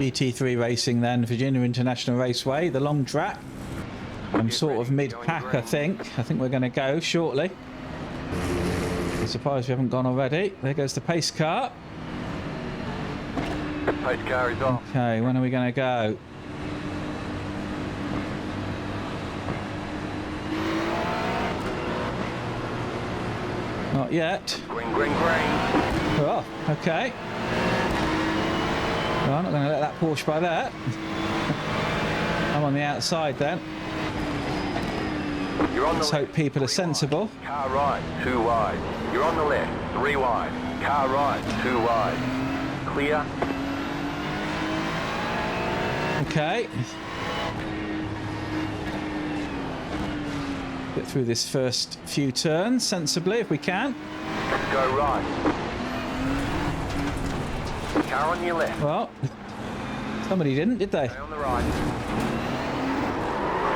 GT3 Racing then, Virginia International Raceway, the long track. I'm sort of mid-pack, I think. I think we're going to go shortly. I'm surprised we haven't gone already. There goes the pace car. Pace car is off. Okay, when are we going to go? Not yet. Green, green, green. We're off. Okay. Well, I'm not going to let that Porsche by that. I'm on the outside then. You're on the Let's left, hope people are 3 sensible. wide. Car right, 2 wide. You're on the left, 3 wide. Car right, 2 wide. Clear. Okay. Get through this first few turns sensibly if we can. Go right. Car on your left. Well, somebody didn't, did they? Stay on the right.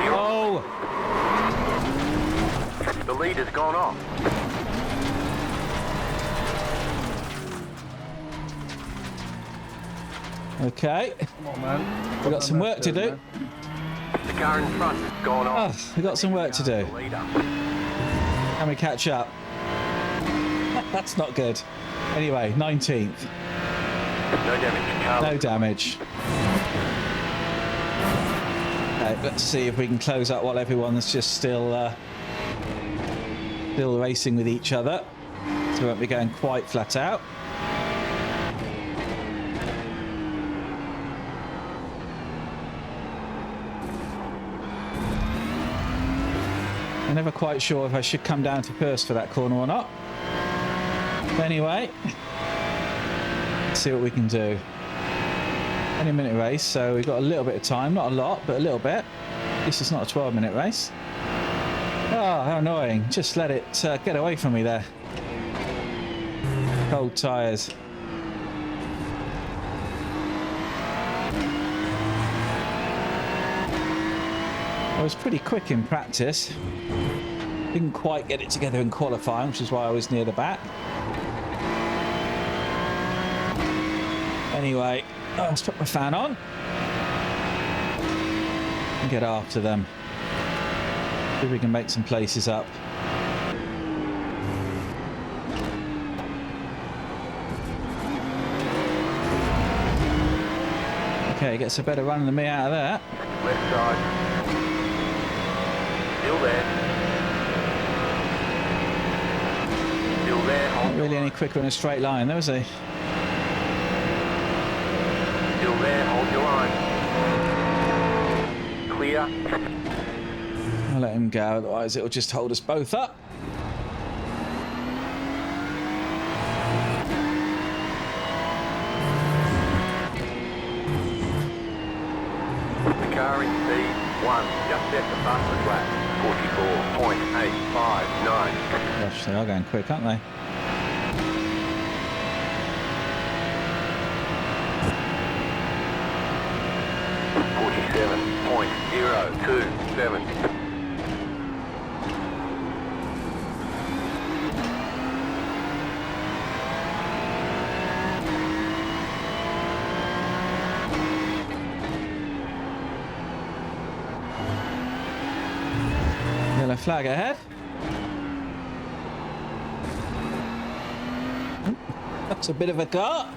You're Oh! The lead has gone off. Okay. Come on, man. We've got some work to do. The car in front has gone off. Oh, we've got some work to do. The leader. Can we catch up? That's not good. Anyway, 19th. No damage. Car No damage. Okay, let's see if we can close up while everyone's just still racing with each other. So we won't be going quite flat out. I'm never quite sure if I should come down to first for that corner or not. Anyway, let's see what we can do. 20-minute race, so we've got a little bit of time. Not a lot, but a little bit. This is not a 12-minute race. Oh, how annoying. Just let it get away from me there. Cold tyres. I was pretty quick in practice. Didn't quite get it together in qualifying, which is why I was near the back. Anyway, let's put my fan on and get after them. See if we can make some places up. Okay, gets a better run than me out of that. Left side. Still there. Still there. Hold Not really any quicker in a straight line, though, is he? Still there. Hold your line. Clear. I'll let him go, otherwise it'll just hold us both up. The car in C1 just set the fastest lap. 44.859. Gosh, they are going quick, aren't they? .027. Yellow flag ahead. That's a bit of a car.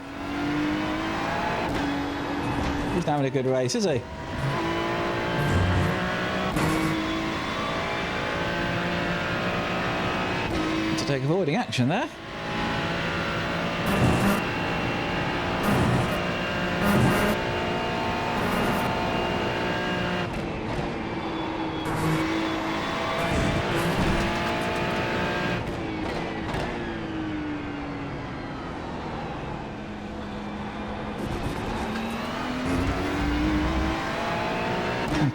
He's not having a good race, is he? To take avoiding action there.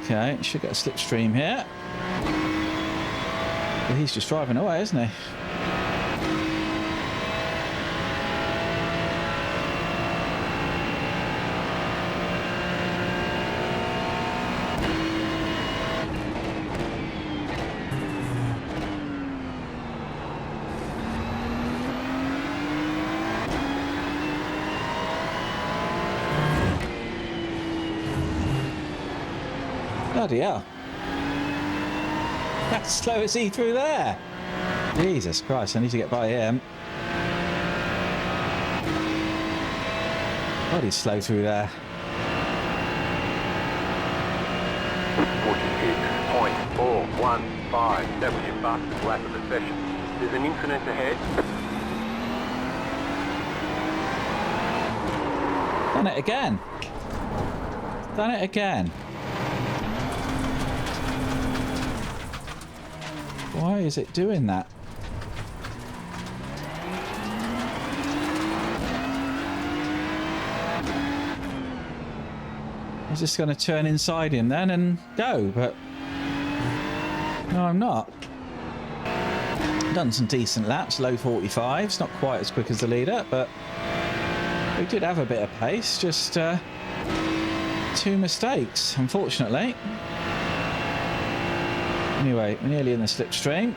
Okay, should get a slipstream here. But he's just driving away, isn't he? Bloody hell. How slow is he through there? Jesus Christ, I need to get by him. God, he's slow through there. 46.415. That was your fastest lap of the session. There's an incident ahead. Done it again. Done it again. Why is it doing that? I was just going to turn inside him then and go, but no, I'm not. Done some decent laps, low 45s, not quite as quick as the leader, but we did have a bit of pace, just 2 mistakes, unfortunately. Anyway, we're nearly in the slipstream.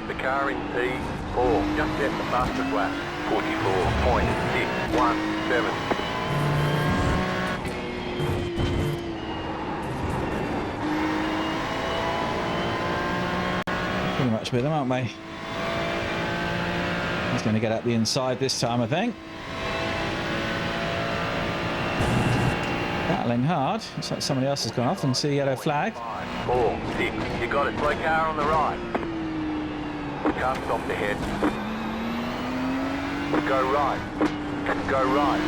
The car in P4 just set the fastest lap. 44.617. Pretty much with them, aren't we? He's going to get up the inside this time, I think. Battling hard. Looks like somebody else has gone off and see the yellow flag. 5, 4, 6. You got it. Slow car on the right. Car stopped ahead. Go right. Go right.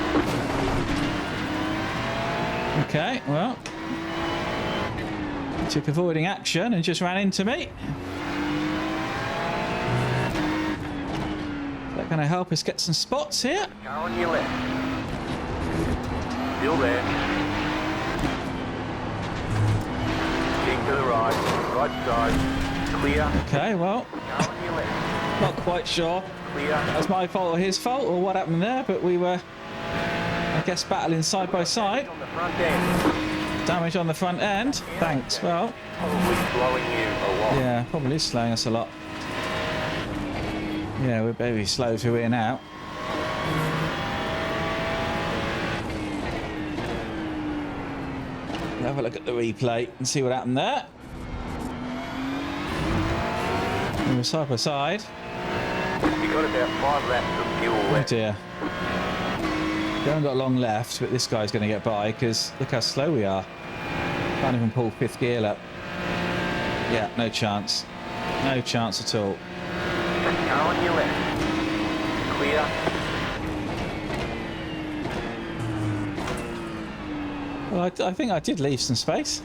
Okay, well. He took avoiding action and just ran into me. Is that going to help us get some spots here? Car on your left. Still there. Keep to the right. Right side. Clear. Okay, well, Car on your left. not quite sure. Clear. That's my fault or his fault or what happened there, but we were, I guess, battling side by side. On the front end. Damage on the front end. Thanks. Well, Probably slowing you a lot. yeah, probably slowing us a lot. Yeah, we're very slow through here now. Have a look at the replay and see what happened there. We were side by side. You got about 5 laps of fuel Oh left. dear. We haven't got long left, but this guy's going to get by because look how slow we are. Can't even pull 5th gear up. Yeah, no chance. No chance at all. Car on your left. Clear. Well, I think I did leave some space.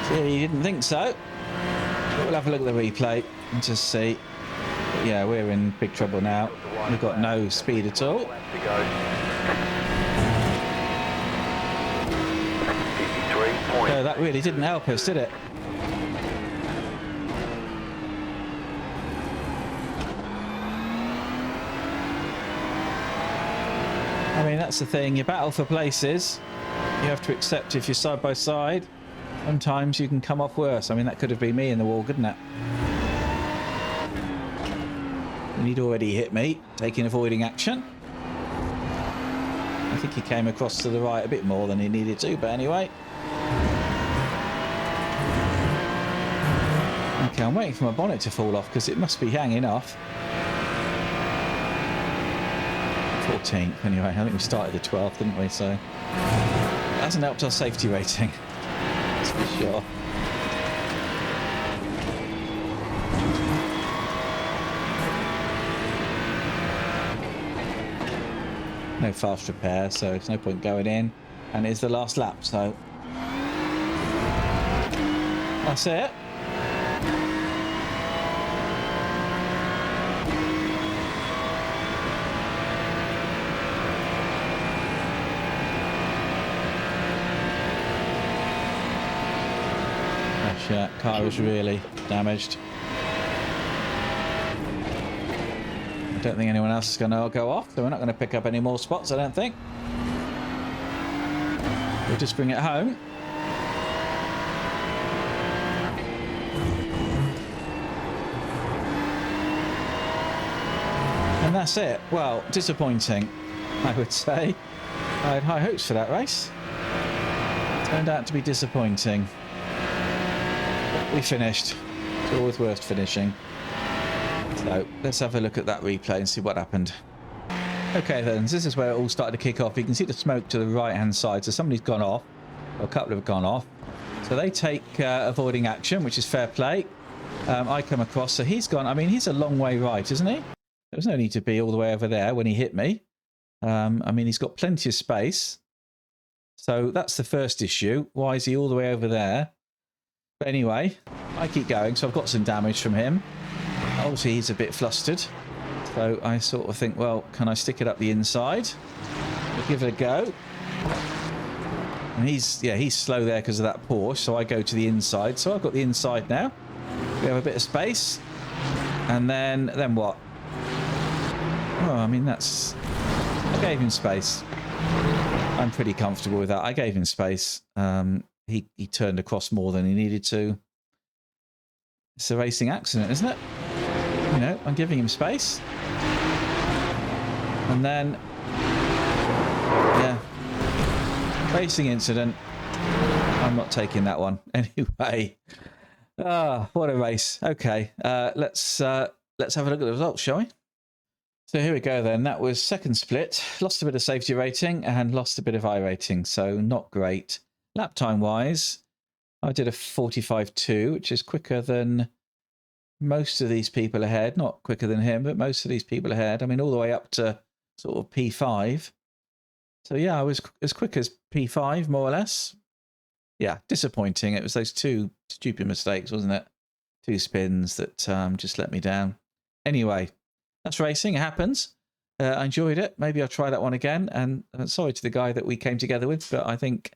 Clearly you didn't think so. But we'll have a look at the replay and just see. But yeah, we're in big trouble now. We've got no speed at all. Lap to go. 53 points. So that really didn't help us, did it? I mean, that's the thing. You battle for places. You have to accept if you're side by side, sometimes you can come off worse. I mean, that could have been me in the wall, couldn't it? And he'd already hit me, taking avoiding action. I think he came across to the right a bit more than he needed to, but anyway. Okay, I'm waiting for my bonnet to fall off because it must be hanging off. 14th, anyway. I think we started the 12th, didn't we? So it hasn't helped our safety rating. That's for sure. No fast repair, so there's no point going in. And it's the last lap, so that's it. Yeah, car was really damaged. I don't think anyone else is going to go off, so we're not going to pick up any more spots, I don't think. We'll just bring it home. And that's it. Well, disappointing, I would say. I had high hopes for that race. Turned out to be disappointing. But we finished. It's always worth finishing. So let's have a look at that replay and see what happened. Okay then, this is where it all started to kick off. You can see the smoke to the right hand side. So somebody's gone off. Or a couple have gone off. So they take avoiding action, which is fair play. I come across. So he's gone. I mean, he's a long way right, isn't he? There was no need to be all the way over there when he hit me. I mean, he's got plenty of space. So that's the first issue. Why is he all the way over there? But anyway, I keep going. So I've got some damage from him. Obviously, he's a bit flustered. So I sort of think, well, can I stick it up the inside? We'll give it a go. And he's slow there because of that Porsche. So I go to the inside. So I've got the inside now. We have a bit of space. And then what? Oh, I mean, I gave him space. I'm pretty comfortable with that. I gave him space. He turned across more than he needed to. It's a racing accident, isn't it? You know, I'm giving him space. And then, yeah, racing incident. I'm not taking that one. Anyway, what a race. Okay, let's have a look at the results, shall we? So here we go then. That was second split. Lost a bit of safety rating and lost a bit of I rating. So not great. Lap time wise, I did a 45.2, which is quicker than most of these people ahead. Not quicker than him, but most of these people ahead. I mean, all the way up to sort of P5. So yeah, I was as quick as P5, more or less. Yeah, disappointing. It was those two stupid mistakes, wasn't it? 2 spins that just let me down. Anyway, that's racing. It happens. I enjoyed it. Maybe I'll try that one again. And sorry to the guy that we came together with, but I think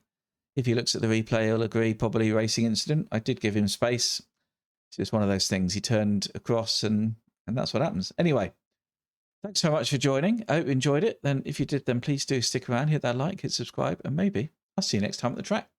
if he looks at the replay, he'll agree. Probably racing incident. I did give him space. It's just one of those things. He turned across, and that's what happens. Anyway, thanks so much for joining. I hope you enjoyed it. Then if you did, then please do stick around, hit that like, hit subscribe, and maybe I'll see you next time at the track.